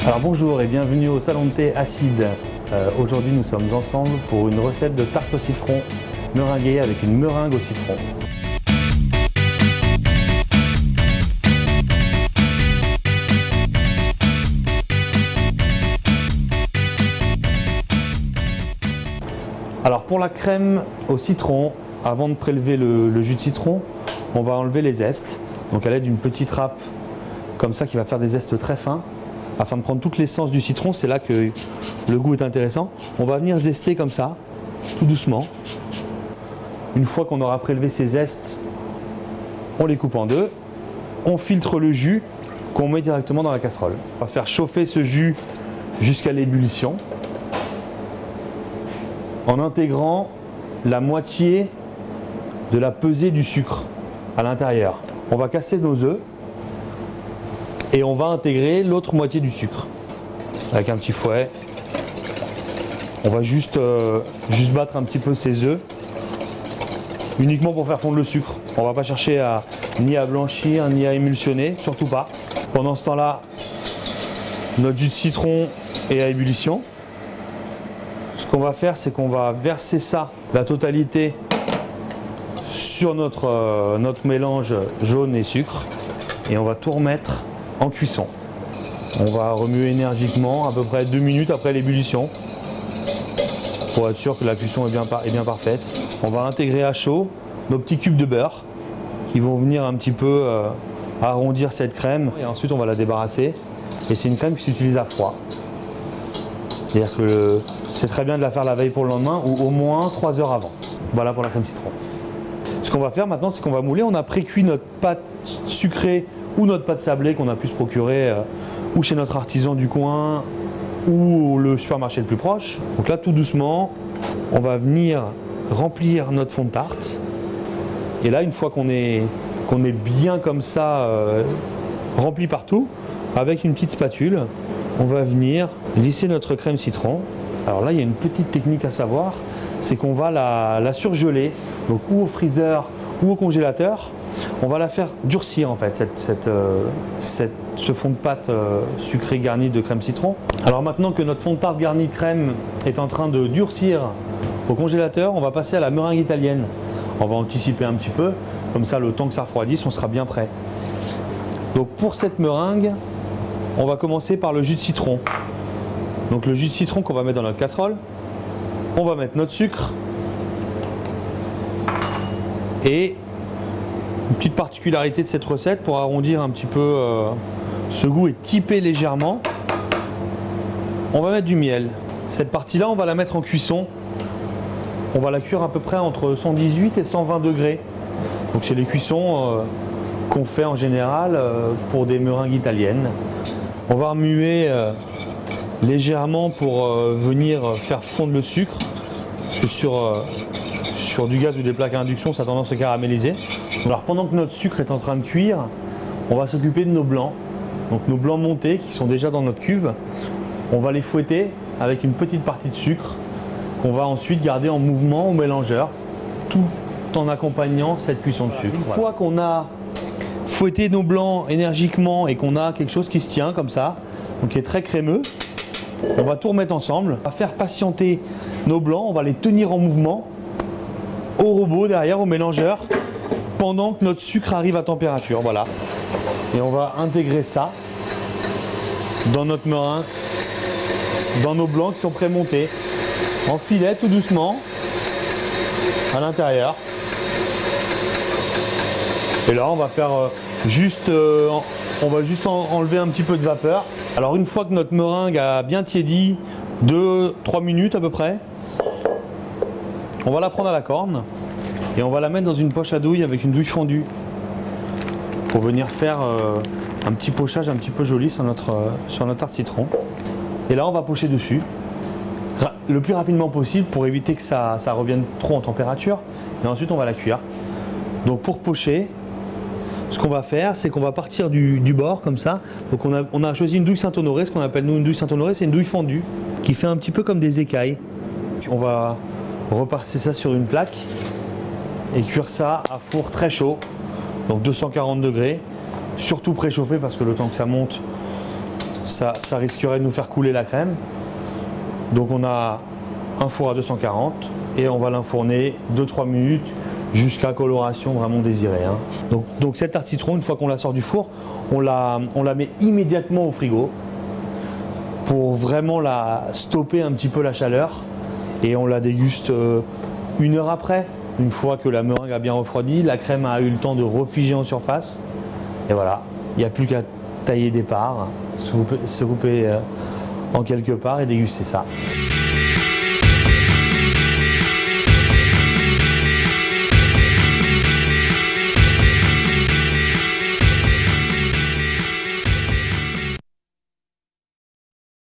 Alors bonjour et bienvenue au salon de thé Acide. Aujourd'hui nous sommes ensemble pour une recette de tarte au citron meringuée avec une meringue au citron. Alors pour la crème au citron, avant de prélever le jus de citron, on va enlever les zestes. Donc à l'aide d'une petite râpe comme ça qui va faire des zestes très fins. Afin de prendre toute l'essence du citron, c'est là que le goût est intéressant. On va venir zester comme ça, tout doucement. Une fois qu'on aura prélevé ces zestes, on les coupe en deux. On filtre le jus qu'on met directement dans la casserole. On va faire chauffer ce jus jusqu'à l'ébullition en intégrant la moitié de la pesée du sucre à l'intérieur. On va casser nos œufs. Et on va intégrer l'autre moitié du sucre avec un petit fouet. On va juste battre un petit peu ces œufs uniquement pour faire fondre le sucre. On ne va pas chercher ni à blanchir ni à émulsionner, surtout pas. Pendant ce temps-là, notre jus de citron est à ébullition. Ce qu'on va faire, c'est qu'on va verser ça, la totalité, sur notre mélange jaune et sucre. Et on va tout remettre en cuisson. On va remuer énergiquement à peu près 2 minutes après l'ébullition pour être sûr que la cuisson est bien parfaite. On va intégrer à chaud nos petits cubes de beurre qui vont venir un petit peu arrondir cette crème et ensuite on va la débarrasser. Et c'est une crème qui s'utilise à froid. C'est-à-dire que c'est très bien de la faire la veille pour le lendemain ou au moins 3 heures avant. Voilà pour la crème citron. Ce qu'on va faire maintenant, c'est qu'on va mouler. On a pré-cuit notre pâte sucrée ou notre pâte sablée qu'on a pu se procurer ou chez notre artisan du coin ou le supermarché le plus proche. Donc là, tout doucement, on va venir remplir notre fond de tarte. Et là, une fois qu'on est bien comme ça, rempli partout, avec une petite spatule, on va venir lisser notre crème citron. Alors là, il y a une petite technique à savoir, c'est qu'on va la surgeler, donc ou au freezer ou au congélateur. On va la faire durcir en fait, ce fond de pâte sucré garni de crème citron. Alors maintenant que notre fond de tarte garni de crème est en train de durcir au congélateur, on va passer à la meringue italienne. On va anticiper un petit peu, comme ça le temps que ça refroidisse, on sera bien prêt. Donc pour cette meringue, on va commencer par le jus de citron. Donc le jus de citron qu'on va mettre dans notre casserole, on va mettre notre sucre et une petite particularité de cette recette pour arrondir un petit peu ce goût et typer légèrement, on va mettre du miel. Cette partie-là, on va la mettre en cuisson. On va la cuire à peu près entre 118 et 120 degrés. Donc c'est les cuissons qu'on fait en général pour des meringues italiennes. On va remuer légèrement pour venir faire fondre le sucre. Parce que sur du gaz ou des plaques à induction, ça a tendance à caraméliser. Alors pendant que notre sucre est en train de cuire, on va s'occuper de nos blancs. Donc nos blancs montés qui sont déjà dans notre cuve, on va les fouetter avec une petite partie de sucre qu'on va ensuite garder en mouvement au mélangeur, tout en accompagnant cette cuisson de sucre. Une fois qu'on a fouetté nos blancs énergiquement et qu'on a quelque chose qui se tient comme ça, donc qui est très crémeux, on va tout remettre ensemble. On va faire patienter nos blancs, on va les tenir en mouvement au robot derrière, au mélangeur, pendant que notre sucre arrive à température. Voilà. Et on va intégrer ça dans notre meringue, dans nos blancs qui sont prémontés, en filet tout doucement, à l'intérieur. Et là, on va faire on va juste enlever un petit peu de vapeur. Alors une fois que notre meringue a bien tiédi, 2-3 minutes à peu près, on va la prendre à la corne et on va la mettre dans une poche à douille avec une douille fondue pour venir faire un petit pochage un petit peu joli sur notre tarte citron. Et là, on va pocher dessus le plus rapidement possible pour éviter que ça revienne trop en température. Et ensuite, on va la cuire. Donc pour pocher, ce qu'on va faire, c'est qu'on va partir du bord comme ça. Donc on a choisi une douille Saint-Honoré, ce qu'on appelle nous une douille Saint-Honoré, c'est une douille fondue qui fait un petit peu comme des écailles. On va repasser ça sur une plaque et cuire ça à four très chaud, donc 240 degrés, surtout préchauffé parce que le temps que ça monte, ça risquerait de nous faire couler la crème. Donc on a un four à 240 et on va l'enfourner 2-3 minutes jusqu'à coloration vraiment désirée. Hein. Donc cette tarte citron, une fois qu'on la sort du four, on la met immédiatement au frigo pour vraiment la stopper un petit peu la chaleur et on la déguste 1 heure après, une fois que la meringue a bien refroidi, la crème a eu le temps de refiger en surface et voilà, il n'y a plus qu'à tailler des parts, se couper en quelques parts et déguster ça.